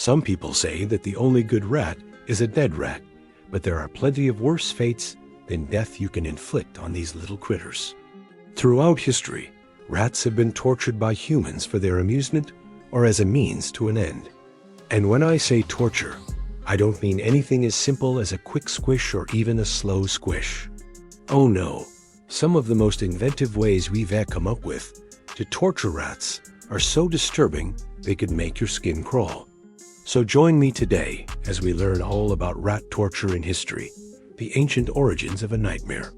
Some people say that the only good rat is a dead rat, but there are plenty of worse fates than death you can inflict on these little critters. Throughout history, rats have been tortured by humans for their amusement or as a means to an end. And when I say torture, I don't mean anything as simple as a quick squish or even a slow squish. Oh no, some of the most inventive ways we've come up with to torture rats are so disturbing they could make your skin crawl. So join me today as we learn all about rat torture in history, the ancient origins of a nightmare.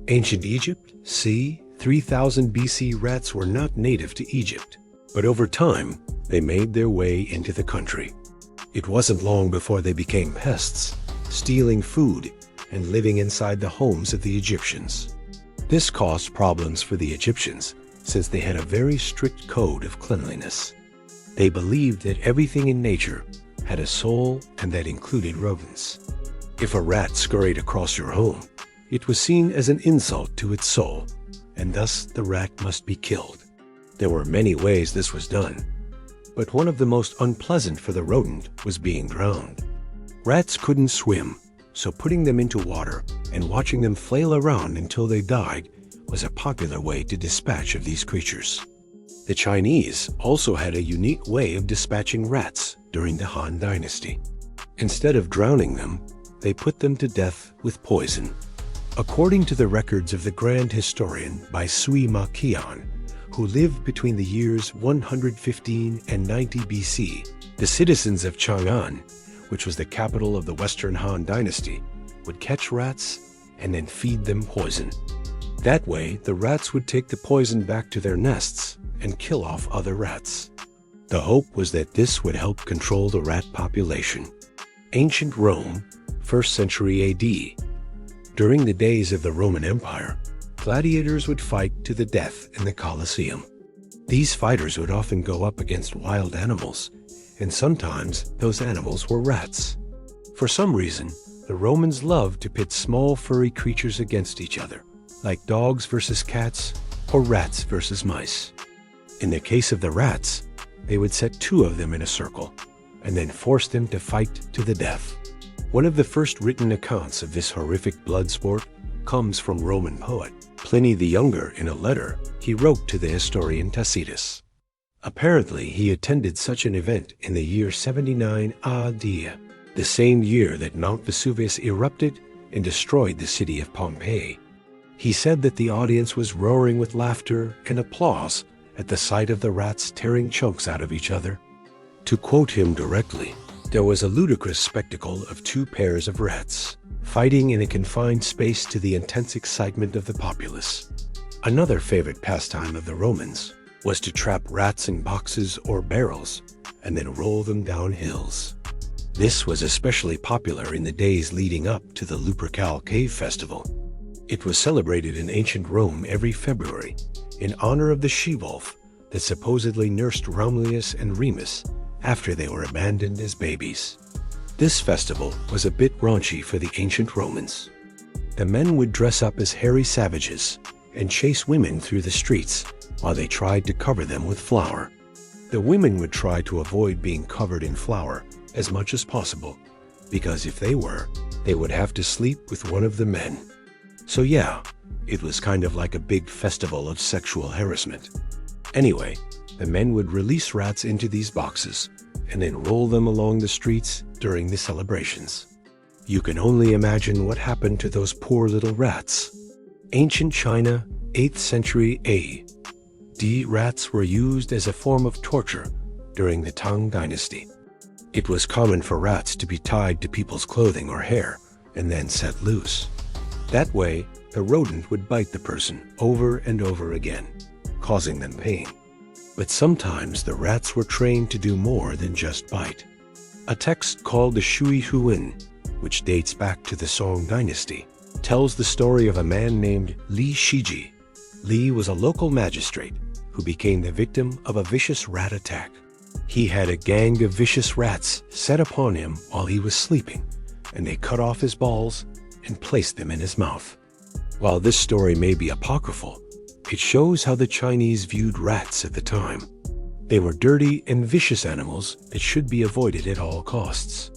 Ancient Egypt, c. 3000 BC. Rats were not native to Egypt, but over time, they made their way into the country. It wasn't long before they became pests, stealing food and living inside the homes of the Egyptians. This caused problems for the Egyptians since they had a very strict code of cleanliness. They believed that everything in nature had a soul, and that included rodents. If a rat scurried across your home, it was seen as an insult to its soul, and thus the rat must be killed. There were many ways this was done, but one of the most unpleasant for the rodent was being drowned. Rats couldn't swim, so putting them into water and watching them flail around until they died was a popular way to dispatch of these creatures. The Chinese also had a unique way of dispatching rats during the Han Dynasty. Instead of drowning them, they put them to death with poison. According to the records of the grand historian by Sui Ma Qian, who lived between the years 115 and 90 BC, the citizens of Chang'an, which was the capital of the Western Han Dynasty, would catch rats and then feed them poison. That way, the rats would take the poison back to their nests and kill off other rats. The hope was that this would help control the rat population. Ancient Rome, 1st century AD. During the days of the Roman Empire, gladiators would fight to the death in the Colosseum. These fighters would often go up against wild animals, and sometimes those animals were rats. For some reason, the Romans loved to pit small furry creatures against each other, like dogs versus cats or rats versus mice. In the case of the rats, they would set two of them in a circle and then force them to fight to the death. One of the first written accounts of this horrific blood sport comes from Roman poet Pliny the Younger. In a letter he wrote to the historian Tacitus. Apparently, he attended such an event in the year 79 AD, the same year that Mount Vesuvius erupted and destroyed the city of Pompeii. He said that the audience was roaring with laughter and applause at the sight of the rats tearing chunks out of each other. To quote him directly, there was a ludicrous spectacle of two pairs of rats fighting in a confined space to the intense excitement of the populace. Another favorite pastime of the Romans was to trap rats in boxes or barrels and then roll them down hills. This was especially popular in the days leading up to the Lupercal Cave Festival. It was celebrated in ancient Rome every February in honor of the she-wolf that supposedly nursed Romulus and Remus after they were abandoned as babies. This festival was a bit raunchy for the ancient Romans. The men would dress up as hairy savages and chase women through the streets while they tried to cover them with flour. The women would try to avoid being covered in flour as much as possible, because if they were, they would have to sleep with one of the men. So yeah, it was kind of like a big festival of sexual harassment. Anyway, the men would release rats into these boxes and then roll them along the streets during the celebrations. You can only imagine what happened to those poor little rats. Ancient China, 8th century AD, rats were used as a form of torture during the Tang Dynasty. It was common for rats to be tied to people's clothing or hair and then set loose. That way, the rodent would bite the person over and over again, causing them pain. But sometimes the rats were trained to do more than just bite. A text called the Shui Huan, which dates back to the Song Dynasty, tells the story of a man named Li Shiji. Li was a local magistrate who became the victim of a vicious rat attack. He had a gang of vicious rats set upon him while he was sleeping, and they cut off his balls and placed them in his mouth. While this story may be apocryphal, it shows how the Chinese viewed rats at the time. They were dirty and vicious animals that should be avoided at all costs.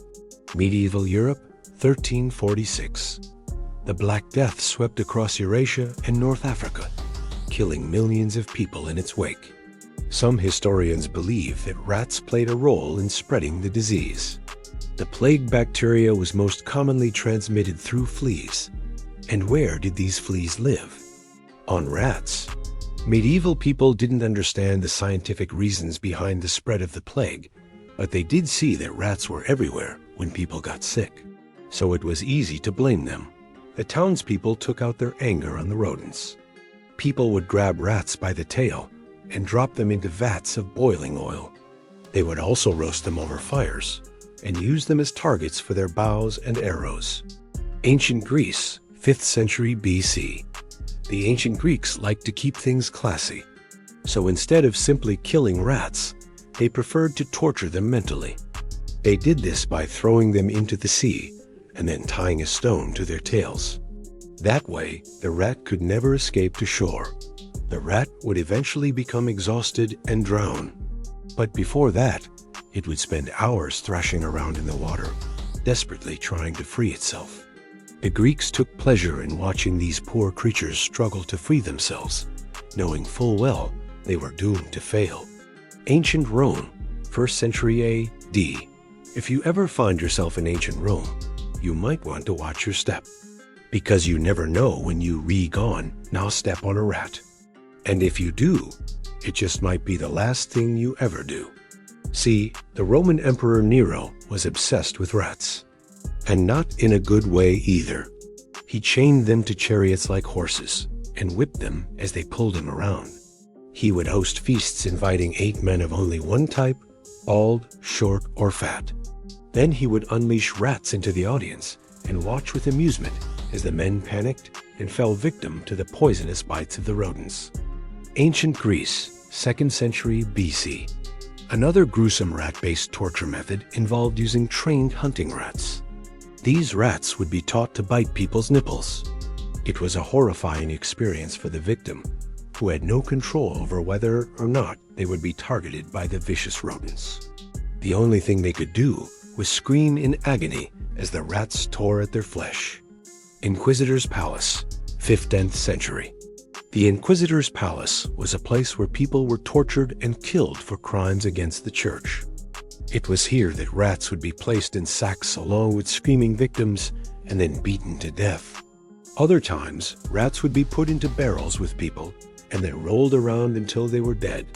Medieval Europe, 1346. The Black Death swept across Eurasia and North Africa, killing millions of people in its wake. Some historians believe that rats played a role in spreading the disease. The plague bacteria was most commonly transmitted through fleas. And where did these fleas live? On rats. Medieval people didn't understand the scientific reasons behind the spread of the plague, but they did see that rats were everywhere when people got sick. So it was easy to blame them. The townspeople took out their anger on the rodents. People would grab rats by the tail and drop them into vats of boiling oil. They would also roast them over fires and use them as targets for their bows and arrows. Ancient Greece, 5th century BC. The ancient Greeks liked to keep things classy. So instead of simply killing rats, they preferred to torture them mentally. They did this by throwing them into the sea and then tying a stone to their tails. That way, the rat could never escape to shore. The rat would eventually become exhausted and drown. But before that, it would spend hours thrashing around in the water, desperately trying to free itself. The Greeks took pleasure in watching these poor creatures struggle to free themselves, knowing full well they were doomed to fail. Ancient Rome, 1st century A.D. If you ever find yourself in ancient Rome, you might want to watch your step, because you never know when you re-gone now step on a rat. And if you do, it just might be the last thing you ever do. See, the Roman Emperor Nero was obsessed with rats. And not in a good way either. He chained them to chariots like horses and whipped them as they pulled him around. He would host feasts inviting 8 men of only one type, bald, short, or fat. Then he would unleash rats into the audience and watch with amusement as the men panicked and fell victim to the poisonous bites of the rodents. Ancient Greece, 2nd century BC. Another gruesome rat-based torture method involved using trained hunting rats. These rats would be taught to bite people's nipples. It was a horrifying experience for the victim, who had no control over whether or not they would be targeted by the vicious rodents. The only thing they could do was scream in agony as the rats tore at their flesh. Inquisitor's Palace, 15th century. The Inquisitor's Palace was a place where people were tortured and killed for crimes against the church. It was here that rats would be placed in sacks along with screaming victims and then beaten to death. Other times, rats would be put into barrels with people and then rolled around until they were dead.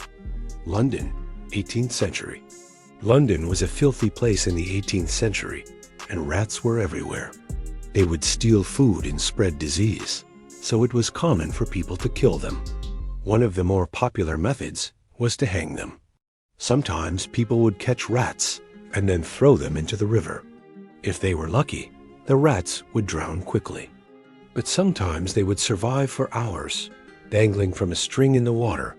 London, 18th century. London was a filthy place in the 18th century, and rats were everywhere. They would steal food and spread disease, so it was common for people to kill them. One of the more popular methods was to hang them. Sometimes people would catch rats and then throw them into the river. If they were lucky, the rats would drown quickly. But sometimes they would survive for hours, dangling from a string in the water,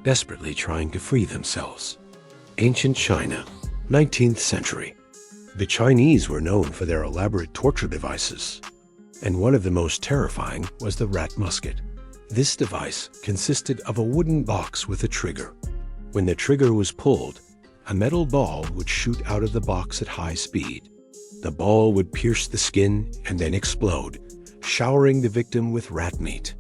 desperately trying to free themselves. Ancient China, 19th century. The Chinese were known for their elaborate torture devices, and one of the most terrifying was the rat musket. This device consisted of a wooden box with a trigger. When the trigger was pulled, a metal ball would shoot out of the box at high speed. The ball would pierce the skin and then explode, showering the victim with rat meat.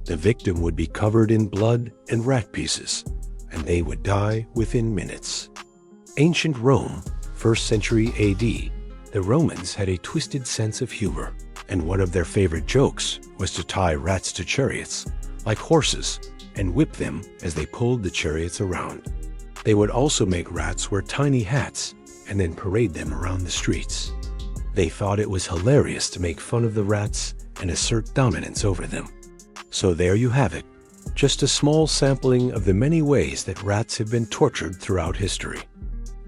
The victim would be covered in blood and rat pieces, and they would die within minutes. Ancient Rome, 1st century AD. The Romans had a twisted sense of humor, and one of their favorite jokes was to tie rats to chariots, like horses, and whip them as they pulled the chariots around. They would also make rats wear tiny hats and then parade them around the streets. They thought it was hilarious to make fun of the rats and assert dominance over them. So there you have it, just a small sampling of the many ways that rats have been tortured throughout history.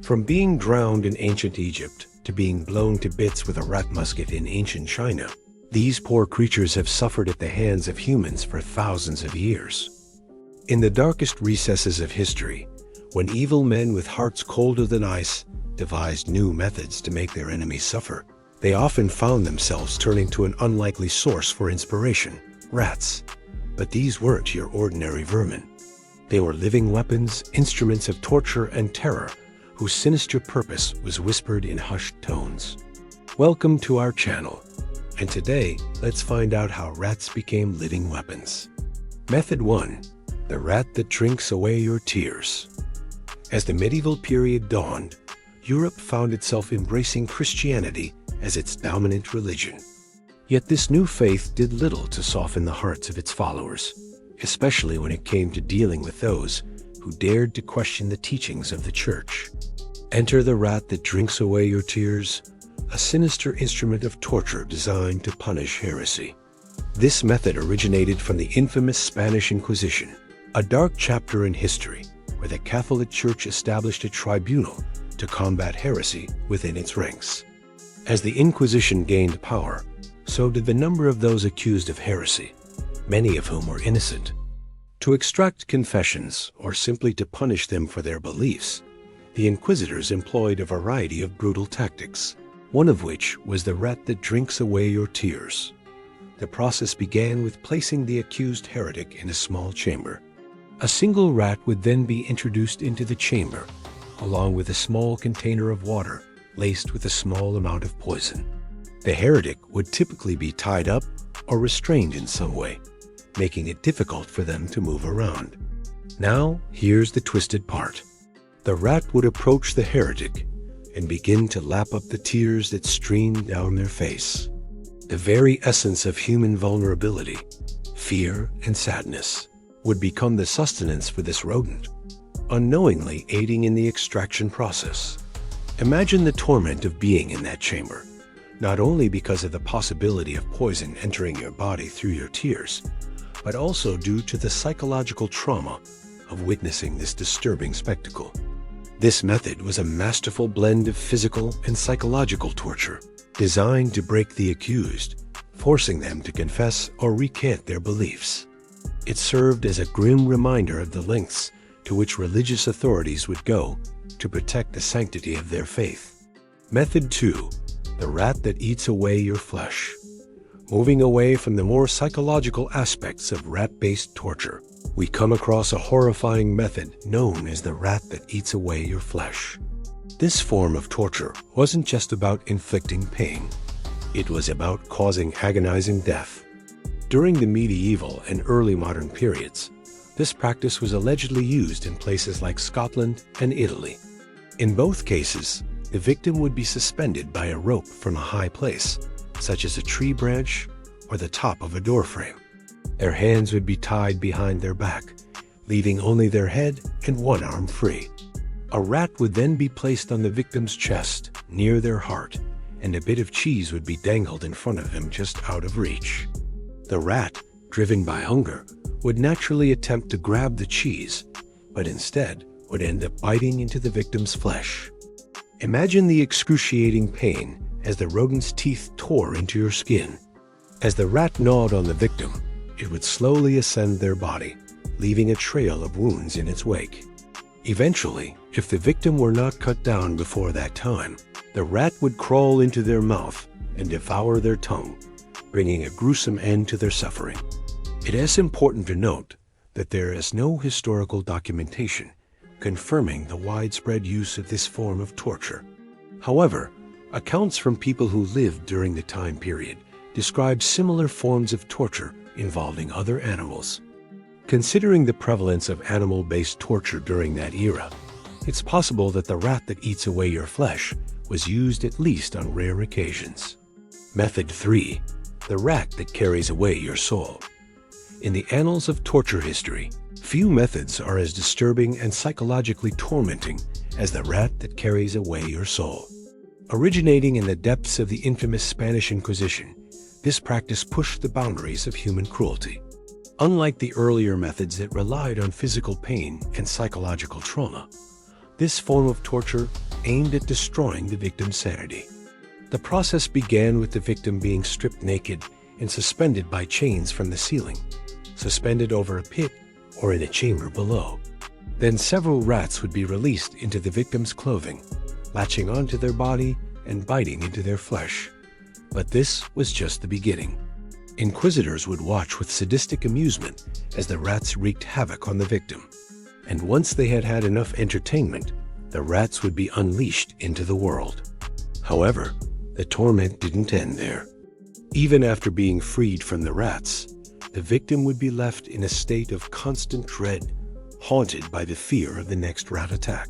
From being drowned in ancient Egypt to being blown to bits with a rat musket in ancient China, these poor creatures have suffered at the hands of humans for thousands of years. In the darkest recesses of history, when evil men with hearts colder than ice devised new methods to make their enemies suffer, they often found themselves turning to an unlikely source for inspiration, rats. But these weren't your ordinary vermin. They were living weapons, instruments of torture and terror, whose sinister purpose was whispered in hushed tones. Welcome to our channel, and today let's find out how rats became living weapons. Method 1. The rat that drinks away your tears. As the medieval period dawned, Europe found itself embracing Christianity as its dominant religion. Yet this new faith did little to soften the hearts of its followers, especially when it came to dealing with those who dared to question the teachings of the Church. Enter the rat that drinks away your tears, a sinister instrument of torture designed to punish heresy. This method originated from the infamous Spanish Inquisition, a dark chapter in history where the Catholic Church established a tribunal to combat heresy within its ranks. As the Inquisition gained power, so did the number of those accused of heresy, many of whom were innocent. To extract confessions, or simply to punish them for their beliefs, the inquisitors employed a variety of brutal tactics, one of which was the rat that drinks away your tears. The process began with placing the accused heretic in a small chamber. A single rat would then be introduced into the chamber, along with a small container of water laced with a small amount of poison. The heretic would typically be tied up or restrained in some way, making it difficult for them to move around. Now, here's the twisted part. The rat would approach the heretic and begin to lap up the tears that streamed down their face. The very essence of human vulnerability, fear and sadness, would become the sustenance for this rodent, unknowingly aiding in the extraction process. Imagine the torment of being in that chamber, not only because of the possibility of poison entering your body through your tears, but also due to the psychological trauma of witnessing this disturbing spectacle. This method was a masterful blend of physical and psychological torture, designed to break the accused, forcing them to confess or recant their beliefs. It served as a grim reminder of the lengths to which religious authorities would go to protect the sanctity of their faith. Method 2. The rat that eats away your flesh. Moving away from the more psychological aspects of rat-based torture, we come across a horrifying method known as the rat that eats away your flesh. This form of torture wasn't just about inflicting pain. It was about causing agonizing death. During the medieval and early modern periods, this practice was allegedly used in places like Scotland and Italy. In both cases, the victim would be suspended by a rope from a high place, such as a tree branch or the top of a doorframe. Their hands would be tied behind their back, leaving only their head and one arm free. A rat would then be placed on the victim's chest, near their heart, and a bit of cheese would be dangled in front of him just out of reach. The rat, driven by hunger, would naturally attempt to grab the cheese, but instead would end up biting into the victim's flesh. Imagine the excruciating pain as the rodent's teeth tore into your skin. As the rat gnawed on the victim, it would slowly ascend their body, leaving a trail of wounds in its wake. Eventually, if the victim were not cut down before that time, the rat would crawl into their mouth and devour their tongue, bringing a gruesome end to their suffering. It is important to note that there is no historical documentation confirming the widespread use of this form of torture. However, accounts from people who lived during the time period describe similar forms of torture involving other animals. Considering the prevalence of animal-based torture during that era, it's possible that the rat that eats away your flesh was used at least on rare occasions. Method 3. The rat that carries away your soul. In the annals of torture history, few methods are as disturbing and psychologically tormenting as the rat that carries away your soul. Originating in the depths of the infamous Spanish Inquisition, this practice pushed the boundaries of human cruelty. Unlike the earlier methods that relied on physical pain and psychological trauma, this form of torture aimed at destroying the victim's sanity. The process began with the victim being stripped naked and suspended by chains from the ceiling, suspended over a pit or in a chamber below. Then several rats would be released into the victim's clothing, latching onto their body and biting into their flesh. But this was just the beginning. Inquisitors would watch with sadistic amusement as the rats wreaked havoc on the victim. And once they had had enough entertainment, the rats would be unleashed into the world. However, the torment didn't end there. Even after being freed from the rats, the victim would be left in a state of constant dread, haunted by the fear of the next rat attack.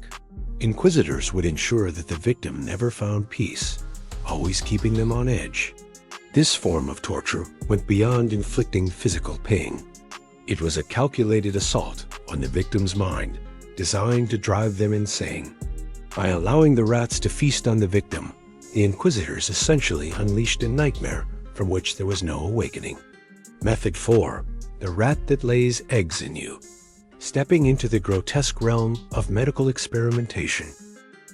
Inquisitors would ensure that the victim never found peace, always keeping them on edge. This form of torture went beyond inflicting physical pain. It was a calculated assault on the victim's mind, designed to drive them insane. By allowing the rats to feast on the victim, the Inquisitors essentially unleashed a nightmare from which there was no awakening. Method 4. The rat that lays eggs in you. Stepping into the grotesque realm of medical experimentation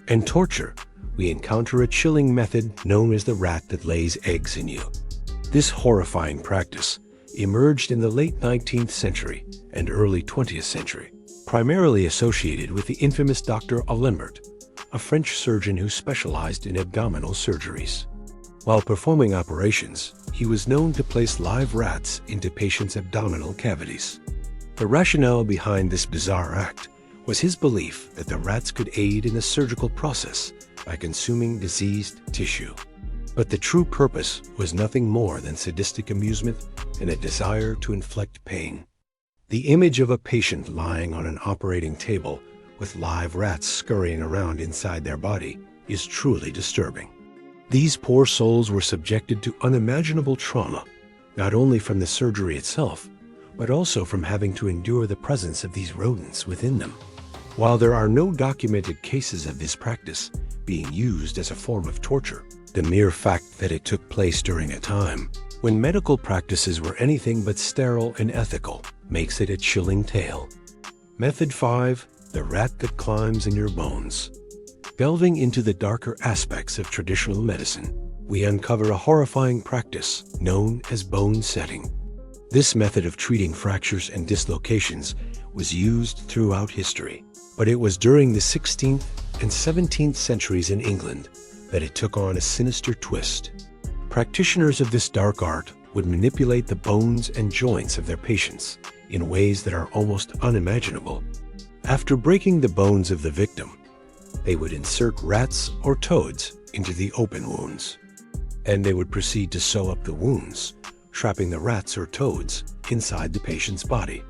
and torture, we encounter a chilling method known as the rat that lays eggs in you. This horrifying practice emerged in the late 19th century and early 20th century, primarily associated with the infamous Dr. Alembert, a French surgeon who specialized in abdominal surgeries. While performing operations, he was known to place live rats into patients' abdominal cavities. The rationale behind this bizarre act was his belief that the rats could aid in the surgical process by consuming diseased tissue. But the true purpose was nothing more than sadistic amusement and a desire to inflict pain. The image of a patient lying on an operating table with live rats scurrying around inside their body is truly disturbing. These poor souls were subjected to unimaginable trauma, not only from the surgery itself, but also from having to endure the presence of these rodents within them. While there are no documented cases of this practice being used as a form of torture, the mere fact that it took place during a time when medical practices were anything but sterile and ethical makes it a chilling tale. Method 5. The rat that climbs in your bones. Delving into the darker aspects of traditional medicine, we uncover a horrifying practice known as bone setting. This method of treating fractures and dislocations was used throughout history, but it was during the 16th and 17th centuries in England that it took on a sinister twist. Practitioners of this dark art would manipulate the bones and joints of their patients in ways that are almost unimaginable. After breaking the bones of the victim, they would insert rats or toads into the open wounds, and they would proceed to sew up the wounds, trapping the rats or toads inside the patient's body.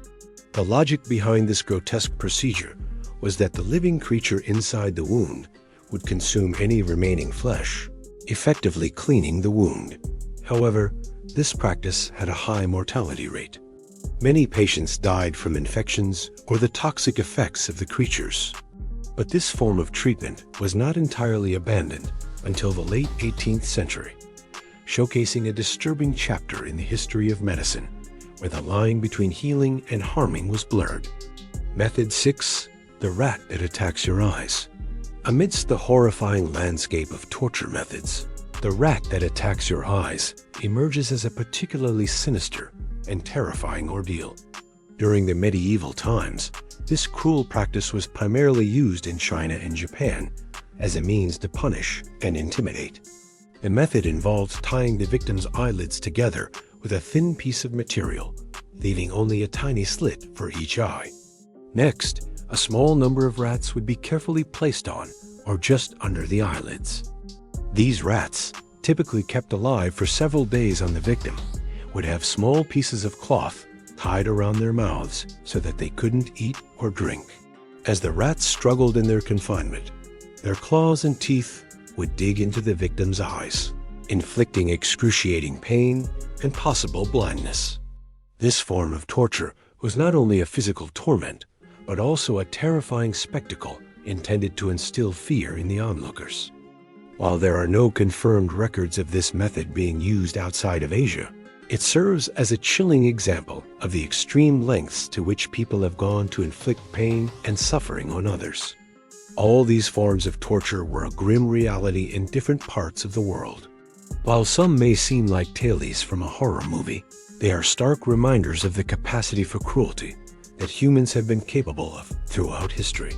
The logic behind this grotesque procedure was that the living creature inside the wound would consume any remaining flesh, effectively cleaning the wound. However, this practice had a high mortality rate. Many patients died from infections or the toxic effects of the creatures. But this form of treatment was not entirely abandoned until the late 18th century, showcasing a disturbing chapter in the history of medicine, where the line between healing and harming was blurred. Method 6. The rat that attacks your eyes. Amidst the horrifying landscape of torture methods, the rat that attacks your eyes emerges as a particularly sinister and terrifying ordeal. During the medieval times, this cruel practice was primarily used in China and Japan as a means to punish and intimidate. The method involved tying the victim's eyelids together with a thin piece of material, leaving only a tiny slit for each eye. Next, a small number of rats would be carefully placed on or just under the eyelids. These rats, typically kept alive for several days on the victim, would have small pieces of cloth tied around their mouths so that they couldn't eat or drink. As the rats struggled in their confinement, their claws and teeth would dig into the victim's eyes, inflicting excruciating pain and possible blindness. This form of torture was not only a physical torment, but also a terrifying spectacle intended to instill fear in the onlookers. While there are no confirmed records of this method being used outside of Asia, it serves as a chilling example of the extreme lengths to which people have gone to inflict pain and suffering on others. All these forms of torture were a grim reality in different parts of the world. While some may seem like tales from a horror movie, they are stark reminders of the capacity for cruelty that humans have been capable of throughout history.